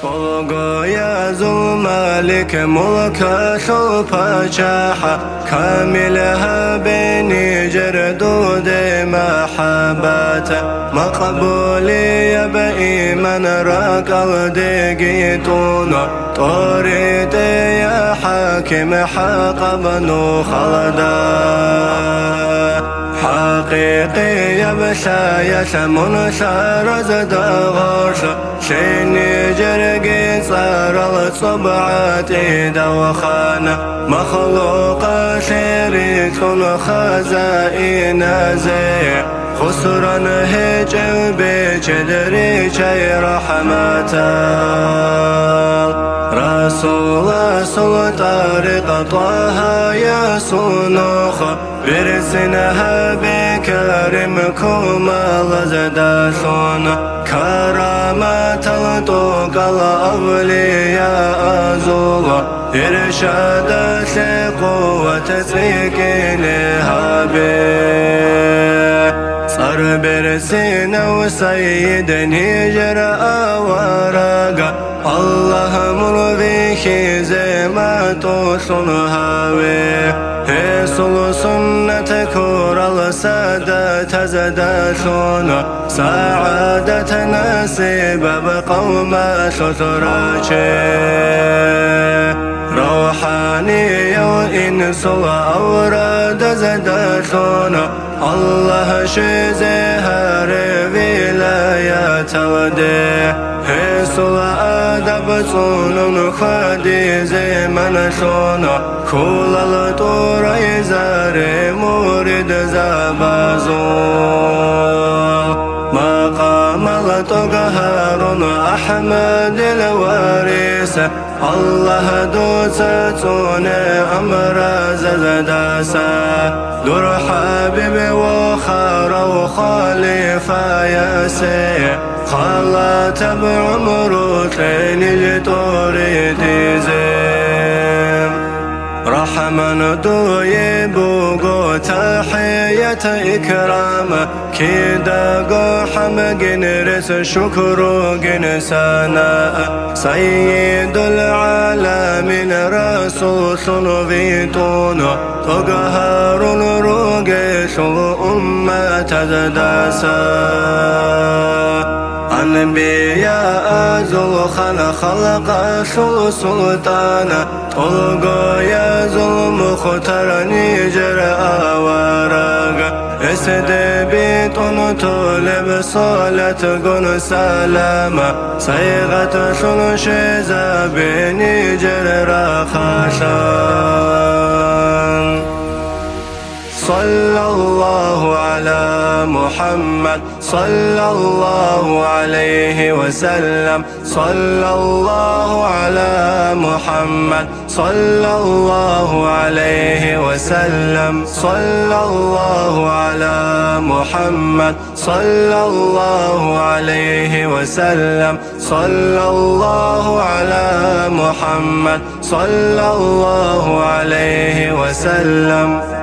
طغى ذو مالك ملك شو پاچاها كاملها بيني جردود محبات مقبولي بإيمان راقل دقيتون طوريت يا حاكم حق بنو خلدا حقيقي يبشى يسمون شارز دغوش شيني جرقي صار الصبعات دوخانة مخلوق شريك خزائن زي خسران هجو بجدري شي رحمته رسول طارق طه يا صنوخ برسنها بكرمكم لزداشون كرامات الطوق الأولياء أزول إرشاد قوة تسيكين هابي صار برسنا وسيد نيجر أوراق الله مرضيه زي ما توصل هاوي هيصل سنة كور السادة تزداشون سعادة نسيب بقوم شتراجي روحاني وإنس الأوراد زداشون الله شزهر ولايات ودي هيصل أدب صنون خدي زي منشون كل الطور يزار مورد زبازون مقام الطقهار أحمد الوارث الله دوستون أمراز زداسا دور حبيب وخار وخليفة ياسي خلات بعمرو تاني جتوري تيزيم رحمن دوي بوغو تحية إكرام كيدا قو حمقن رس شكرو جن سناء سيد العالمين رسول صنويتون تقهر روغيش أمة تزداسا أنبياء ذو خلق شو سلطانا طلقوا يا ذو مختار نيجر أوراق اسد بيتون طلب صلاة قن سلامة صيغة شن شيزا بنيجر رخاشان صلى الله على محمد صلى الله عليه وسلم صلى الله على محمد صلى الله عليه وسلم صلى الله على محمد صلى الله عليه وسلم صلى الله على محمد صلى الله عليه وسلم